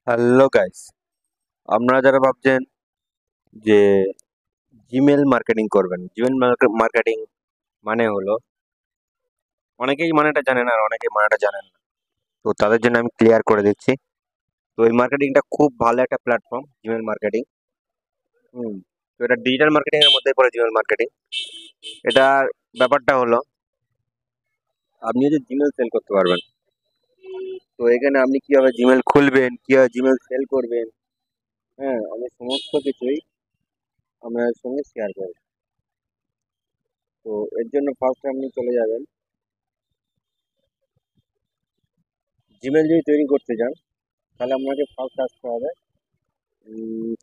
Hello guys, আপনারা যারা ভাবছেন যে জিমেল মার্কেটিং করবেন, জিমেল মার্কেটিং মানে হলো অনেকেই মানেটা জানেন আর অনেকেই মানেটা জানেন না। তো তাদের জন্য আমি ক্লিয়ার করে দিচ্ছি। তো এই মার্কেটিংটা খুব ভালো একটা প্ল্যাটফর্ম, জিমেল মার্কেটিং। হুম। তো এটা ডিজিটাল মার্কেটিং এর মধ্যে পড়ে জিমেল মার্কেটিং। এটার ব্যাপারটা হলো আপনি যদি জিমেল সেল করতে পারবেন। তো এখানে আপনি কিভাবে জিমেল খুলবেন, কিভাবে জিমেল সেল করবেন, হ্যাঁ, আমি সমস্ত কিছুই আপনার সঙ্গে শেয়ার করব। তো এর জন্য ফার্স্ট আপনি চলে যাবেন, জিমেল যদি তৈরি করতে চান তাহলে আপনাকে ফার্স্ট আসতে হবে।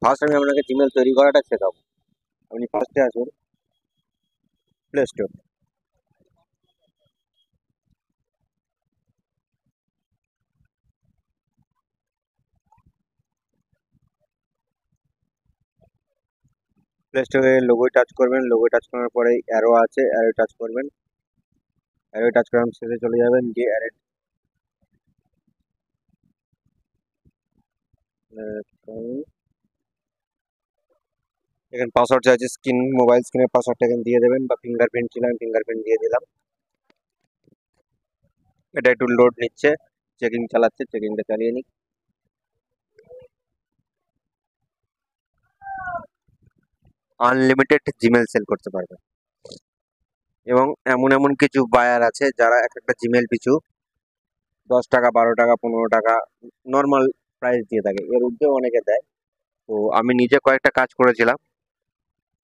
ফার্স্ট আমি আপনাকে জিমেল তৈরি করাটা শেখাবো। আপনি ফার্স্টে আসুন প্লে স্টোর। প্লে স্টোরে লোগোয় টাচ করবেন, লোগোয় টাচ করার পরে অ্যারো আছে, অ্যারো টাচ করবেন। অ্যারো টাচ করার শেষে চলে যাবেন যে অ্যারো, এখানে পাসওয়ার্ড চাইছে, মোবাইল স্ক্রিনের পাসওয়ার্ডটা এখানে দিয়ে দেবেন, বা ফিঙ্গারপ্রিন্ট ছিলাম ফিঙ্গারপ্রিন্ট দিয়ে দিলাম। এটা একটু লোড নিচ্ছে, চেকিং চালাচ্ছে, চেকিংটা চালিয়ে নিই। আনলিমিটেড জিমেল সেল করতে পারবে, এবং এমন এমন কিছু বায়ার আছে যারা এক একটা জিমেল পিছু 10 টাকা, 12 টাকা, 15 টাকা নর্মাল প্রাইস দিয়ে থাকে, এর ঊর্ধ্বেও অনেকে দেয়। তো আমি নিজে কয়েকটা কাজ করেছিলাম,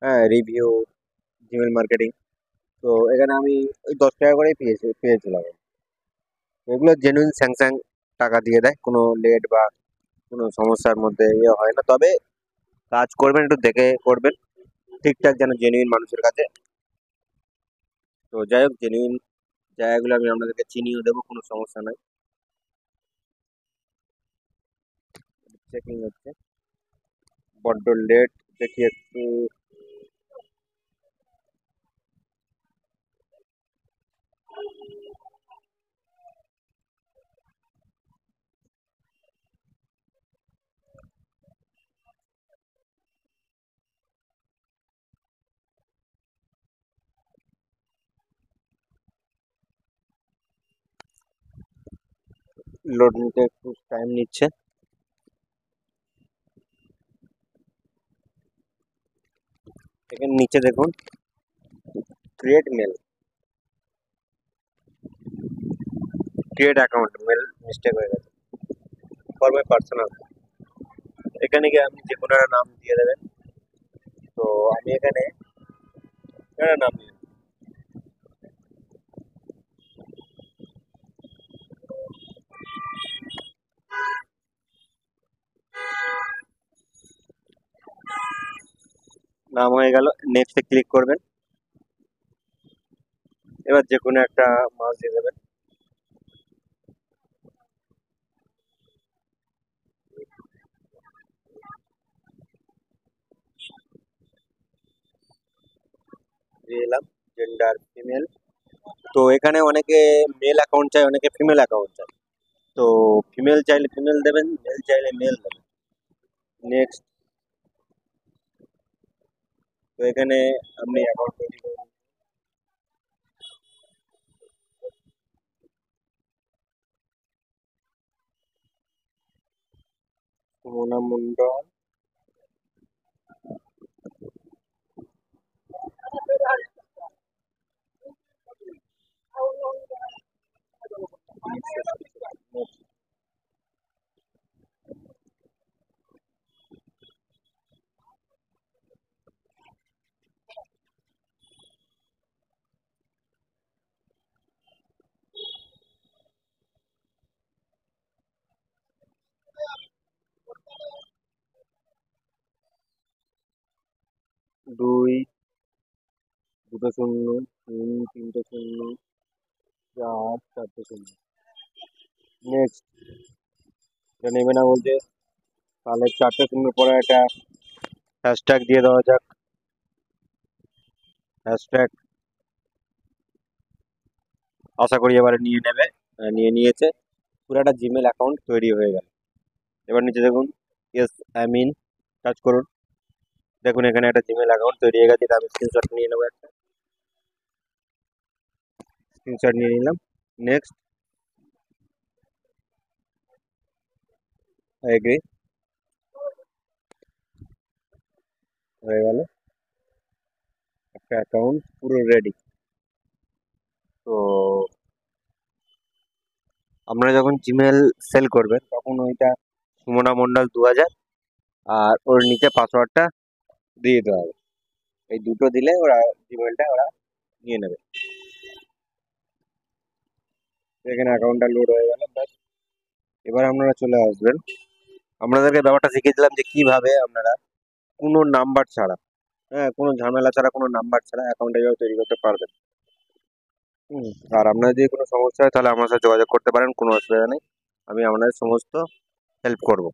হ্যাঁ, রিভিউ, জিমেল মার্কেটিং। তো এখানে আমি ওই 10 টাকা করেই পেয়েছিলাম। এগুলো জেনুইন স্যাংস্যাং টাকা দিয়ে দেয়, কোনো লেট বা কোনো সমস্যার মধ্যে ইয়ে হয় না। তবে কাজ করবেন একটু দেখে করবেন, ঠিকঠাক যেন জেনুইন মানুষের কাছে। তো যাই হোক, জেনুইন জায়গাগুলো আমি আপনাদেরকে চিনিয়ে দেবো, কোনো সমস্যা নাই। চেকিং হচ্ছে, বড্ড লেট, দেখি একটু। লোড নিতে একটু টাইম নিচ্ছে। এখানে নিচে দেখুন, create mail, create account, mail mistake হয়ে গেছে, ফর মাই পার্সোনাল। এখানে গিয়ে আপনি যে কোনো একটা নাম দিয়ে দেবেন। তো আমি এখানে একটা নাম দিয়ে নাম হয়ে গেল, নেক্সটে ক্লিক করবেন। এবার যে কোনো একটা মাস দিয়ে দেবেন। দিয়ে এলাম জেন্ডার ফিমেল। তো এখানে অনেকে মেল অ্যাকাউন্ট চায়, অনেকে ফিমেল অ্যাকাউন্ট চায়। তো ফিমেল চাইলে ফিমেল দেবেন, মেল চাইলে মেল দেবেন। নেক্সট। তো এখানে আপনি অ্যাকাউন্ট তৈরি করুন। সুমনা মন্ডল। Next. 2, 2টো 0, 3, 3টে 0, 4, 4টে 0। নেক্সট। এটা নেবে না বলতে, তাহলে 4টে 0 পরে একটা হ্যাশট্যাগ দিয়ে দেওয়া যাক, হ্যাশট্যাগ। আশা করি এবারে নিয়ে নেবে। নিয়ে নিয়েছে। পুরো একটা জিমেল অ্যাকাউন্ট তৈরি হয়ে গেল। এবার নিচে দেখুন ইয়েস আই মিন টাচ করুন। দেখুন এখানে একটা জিমেল অ্যাকাউন্ট তৈরি হয়ে গেছে, এটা আমি স্ক্রিনশট নিয়ে নেবো, একটা স্ক্রিনশট নিয়ে নিলাম। নেক্সট, এগ্রি, হয়ে গেল, একটা অ্যাকাউন্ট পুরো রেডি। তো আপনারা যখন জিমেল সেল করবেন তখন ওইটা সুমনা মণ্ডল 2000 আর ওর নিচে পাসওয়ার্ডটা দিয়ে দিতে হবে। এই দুটো দিলে ওরা জিমেলটা ওরা নিয়ে নেবে। এখানে অ্যাকাউন্টটা লোড হয়ে গেল, ব্যাস। এবার আপনারা চলে আসবেন, আপনাদেরকে ব্যাপারটা শিখিয়ে দিলাম যে কিভাবে আপনারা কোনো নাম্বার ছাড়া, হ্যাঁ, কোনো ঝামেলা ছাড়া, কোনো নাম্বার ছাড়া অ্যাকাউন্ট এইভাবে তৈরি করতে পারবেন। হুম। আর আপনার যদি কোনো সমস্যা হয় তাহলে আমার সাথে যোগাযোগ করতে পারেন, কোনো অসুবিধা নেই, আমি আপনাদের সমস্ত হেল্প করব।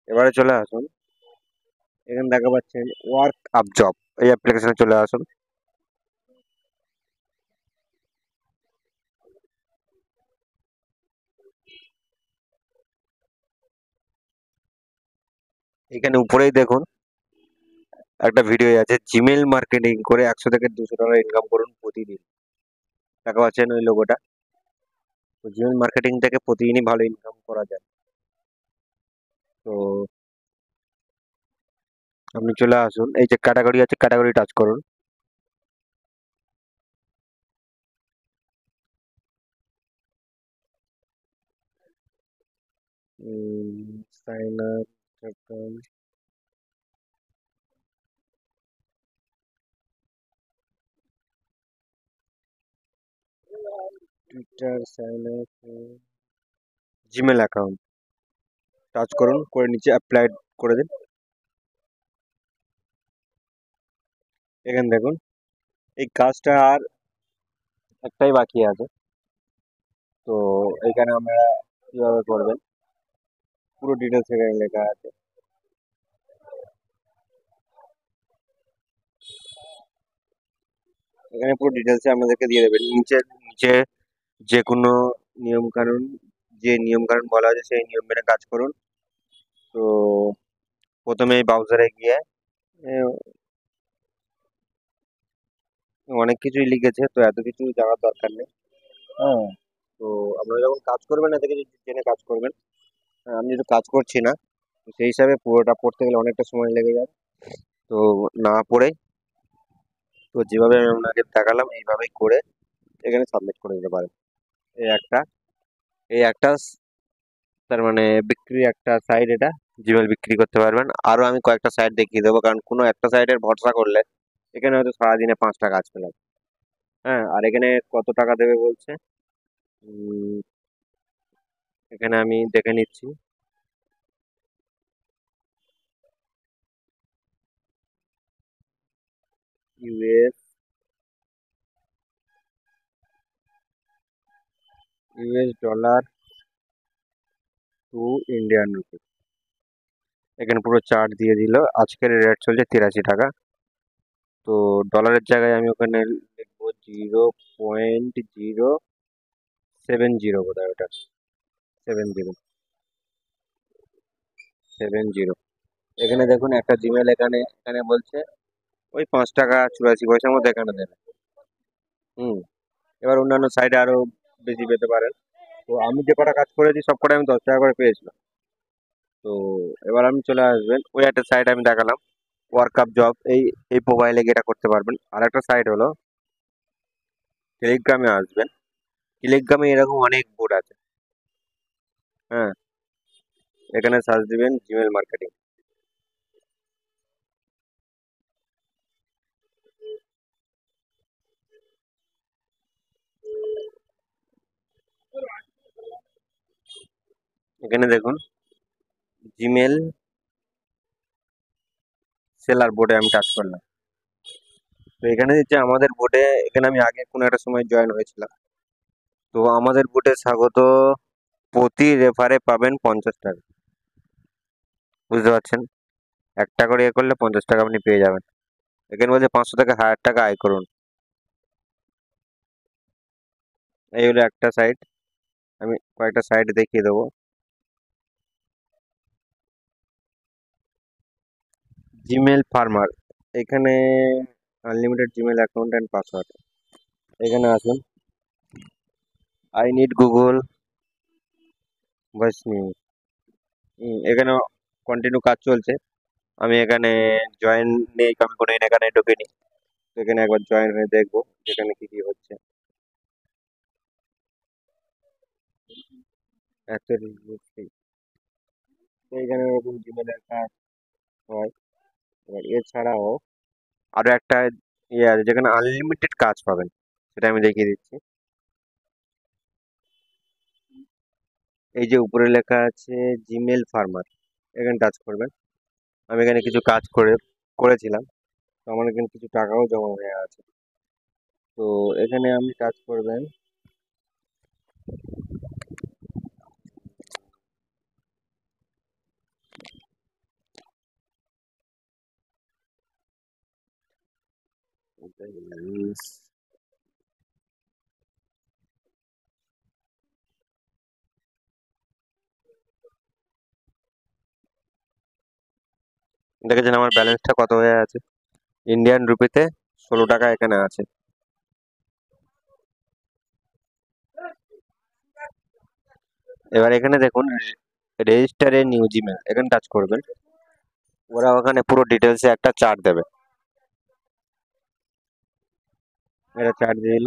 এবারে চলে আসুন, এখানে দেখা পাচ্ছেন ওয়ার্ক আপ জব, এই অ্যাপ্লিকেশনে চলে আসুন। এখানে উপরেই দেখুন একটা ভিডিও আছে, জিমেল মার্কেটিং করে 100 থেকে 200 টাকা ইনকাম করুন প্রতিদিন। দেখা পাচ্ছেন ওই লোগোটা? তো জিমেল মার্কেটিং থেকে প্রতিদিনই ভালো ইনকাম করা যায়। তো আপনি চলে আসুন, এই যে ক্যাটাগরি আছে, ক্যাটাগরি টাচ করুন। Sign up, Twitter sign up, Gmail account touch করুন, করে নিচে অ্যাপ্লাই করে দিন। এখানে দেখুন এই কাজটা আর একটাই বাকি আছে। তো এখানে আমরা কিভাবে করবেন পুরো ডিটেলস এখানে লেখা আছে। এখানে পুরো ডিটেলসে আপনাদেরকে দিয়ে দেবেন। নিচে নিচে যে কোনো নিয়ম কানুন, যে নিয়ম কানুন বলা আছে সেই নিয়ম মেনে কাজ করুন। তো প্রথমে এই ব্রাউজারে গিয়ে এ, অনেক কিছুই লিখেছে, তো এত কিছু জানার দরকার নেই। হ্যাঁ। তো আপনারা যখন কাজ করবেন এতে কিছু জেনে কাজ করবেন। আমি যেহেতু কাজ করছি না, তো সেই হিসাবে পুরোটা পড়তে গেলে অনেকটা সময় লেগে যায়। তো না পড়ে, তো যেভাবে আমি আপনাকে দেখালাম এইভাবেই করে এখানে সাবমিট করে দিতে পারেন। এই একটা, এই একটা তার মানে বিক্রি একটা সাইট, এটা জিমেল বিক্রি করতে পারবেন। আরো আমি কয়েকটা সাইট দেখিয়ে দেবো, কারণ কোনো একটা সাইটের ভরসা করলে এখানে হয়তো সারাদিনে 5টা কাজ পেলাম। হ্যাঁ, আর এখানে কত টাকা দেবে বলছে, উম, এখানে আমি দেখে নিচ্ছি। US, dollar to Indian rupee, এখানে পুরো চার্ট দিয়ে দিল। আজকের রেট চলছে 83 টাকা। তো ডলারের জায়গায় আমি ওখানে লিখবো 0.070, বোধহয় ওটা 70, এখানে দেখুন একটা জিমেল, এখানে এখানে বলছে ওই 5 টাকা 84 পয়সার মধ্যে এখানে দেবে। হুম। এবার অন্যান্য সাইডে আরো বেশি পেতে পারেন। তো আমি যে কটা কাজ করেছি সব কটা আমি 10 টাকা করে পেয়েছিলাম। তো এবার আমি চলে আসবেন ওই একটা সাইড আমি দেখালাম, ওয়ার্ক আপ জব, এই এই মোবাইলে গিয়ে এটা করতে পারবেন। আর একটা সাইট হলো টেলিগ্রামে আসবেন। টেলিগ্রামে এরকম অনেক বোর্ড আছে। হ্যাঁ, এখানে সার্চ দিবেন জিমেল মার্কেটিং। এখানে দেখুন জিমেল সেলার বোর্ডে আমি টাচ করলাম। তো এখানে যে আমাদের বোর্ডে, এখানে আমি আগে কোনো একটা সময় জয়েন হয়েছিলাম। তো আমাদের বোর্ডে স্বাগত, প্রতি রেফারে পাবেন 50 টাকা। বুঝতে পারছেন? একটা করে এ করলে 50 টাকা আপনি পেয়ে যাবেন। এখানে বলছে 500 থেকে 1000 টাকা আয় করুন। এই হলো একটা সাইট, আমি কয়েকটা সাইট দেখিয়ে দেবো। জিমেল ফার্মার, এখানে unlimited Gmail account and password, এখানে আসুন। I need Google voice new, এখানে কন্টিনিউ কাজ চলছে। আমি এখানে জয়েন নেই, আমি কোনোদিন এখানে ঢুকিনি, তো এখানে একবার জয়েন হয়ে দেখবো যেখানে কি কি হচ্ছে। তো এখানে এরকম জিমেলের কাজ হয়। এবার এছাড়াও আরো একটা ইয়ে আছে যেখানে আনলিমিটেড কাজ পাবেন, সেটা আমি দেখিয়ে দিচ্ছি। এই যে উপরে লেখা আছে জিমেল ফার্মার, এখানে টাচ করবেন। আমি এখানে কিছু কাজ করেছিলাম, তো আমার এখানে কিছু টাকাও জমা হয়ে আছে। তো এখানে আপনি কাজ করবেন। দেখেছেন আমার ব্যালেন্সটা কত হয়ে আছে? ইন্ডিয়ান রুপিতে 16 টাকা এখানে আছে। এবার এখানে দেখুন রেজিস্টার এ নিউ জিমেল, এখানে টাচ করবেন। ওরা ওখানে পুরো ডিটেলসে একটা চার্ট দেবে, এটা চার্ট দিয়ে দিল।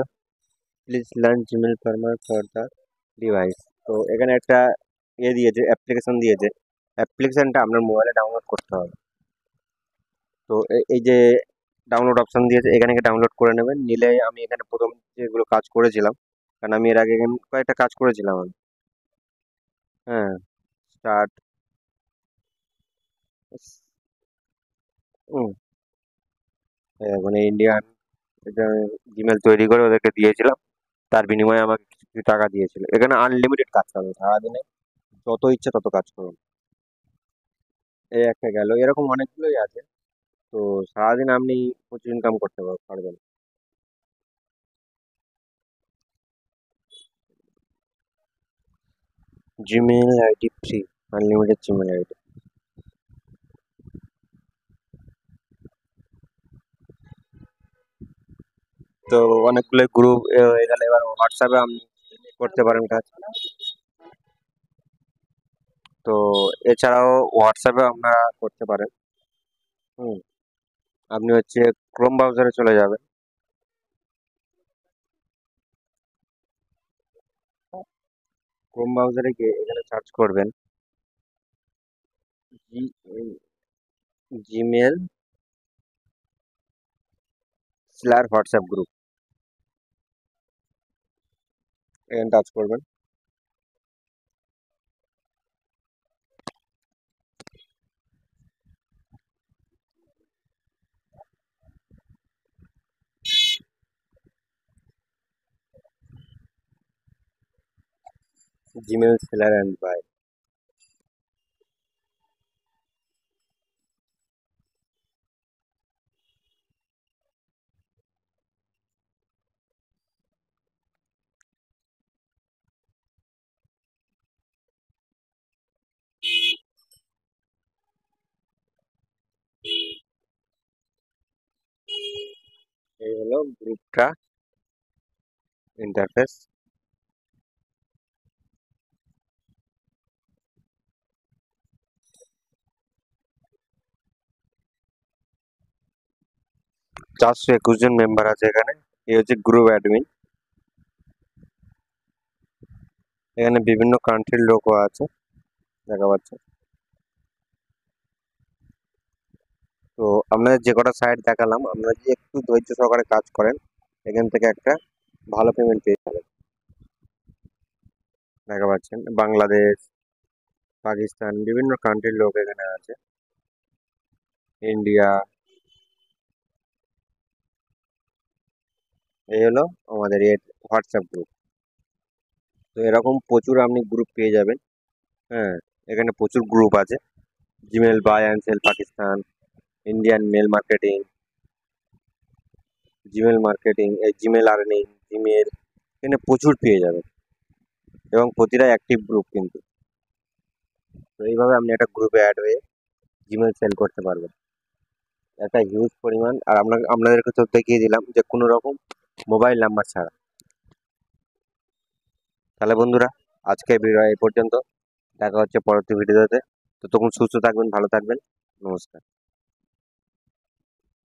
Please learn Gmail farmer for the device. তো এখানে একটা দিয়েছে, অ্যাপ্লিকেশন দিয়েছে। অ্যাপ্লিকেশনটা আপনার মোবাইলে ডাউনলোড করতে হবে। তো এই যে ডাউনলোড অপশন দিয়েছে, এখানে ডাউনলোড করে নেবেন। নিলে আমি এখানে প্রথম যেগুলো কাজ করেছিলাম, কারণ আমি এর আগে এখানে কয়েকটা কাজ করেছিলাম আমি। হ্যাঁ, স্টার্ট। মানে ইন্ডিয়ান এটা জিমেল তৈরি করে ওদেরকে দিয়েছিলাম, তার বিনিময়ে আমাকে কিছু কিছু টাকা দিয়েছিল। এখানে আনলিমিটেড কাজ পাবে সারাদিনে, যত ইচ্ছে তত কাজ করুন। এই একটা গেল, এরকম অনেকগুলোই আছে। তো সারাদিন আপনি প্রচুর ইনকাম করতে পারবেন। Gmail ID free, unlimited Gmail ID. তো অনেকগুলো গ্রুপ হয়ে গেলে এবার হোয়াটসঅ্যাপে আপনি করতে পারেন কাজ। তো এছাড়াও হোয়াটসঅ্যাপে আপনারা করতে পারেন। হুম, আপনি হচ্ছে ক্রোম ব্রাউজারে চলে যাবেন। ক্রোম ব্রাউজারে গিয়ে এখানে সার্চ করবেন জিমেল স্ল্যাশ হোয়াটসঅ্যাপ গ্রুপ, এখানে টাচ করবেন। Gmail seller and buy. এই হলো গ্রুপটা ইন্টারফেস। চারশো 21 জন মেম্বার আছে এখানে। এই হচ্ছে গ্রুপ অ্যাডমিন। এখানে বিভিন্ন কান্ট্রির লোকও আছে, দেখা পাচ্ছে। তো আপনাদের যে কটা সাইট দেখালাম, আপনারা যদি একটু ধৈর্য সহকারে কাজ করেন, এখান থেকে একটা ভালো পেমেন্ট পেয়ে যাবেন। দেখা পাচ্ছেন বাংলাদেশ, পাকিস্তান, বিভিন্ন কান্ট্রির লোক এখানে আছে, ইন্ডিয়া। এই হলো আমাদের এর হোয়াটসঅ্যাপ গ্রুপ। তো এরকম প্রচুর আপনি গ্রুপ পেয়ে যাবেন। হ্যাঁ, এখানে প্রচুর গ্রুপ আছে। Gmail buy and sell Pakistan, Indian mail marketing, Gmail marketing, এই জিমেল আর্নিং, জিমেল, এখানে প্রচুর পেয়ে যাবেন। এবং প্রতিটা অ্যাক্টিভ গ্রুপ কিন্তু। তো এইভাবে আপনি একটা গ্রুপে অ্যাড হয়ে জিমেল সেল করতে পারবেন। একটা হিউজ পরিমাণ। আর আপনাদেরকে তো দেখিয়ে দিলাম যে কোনো রকম মোবাইল নাম্বার ছাড়া। তাহলে বন্ধুরা, আজকের ভিডিও এই পর্যন্ত। দেখা হচ্ছে পরবর্তী ভিডিওতে। ততক্ষণ সুস্থ থাকবেন, ভালো থাকবেন। নমস্কার।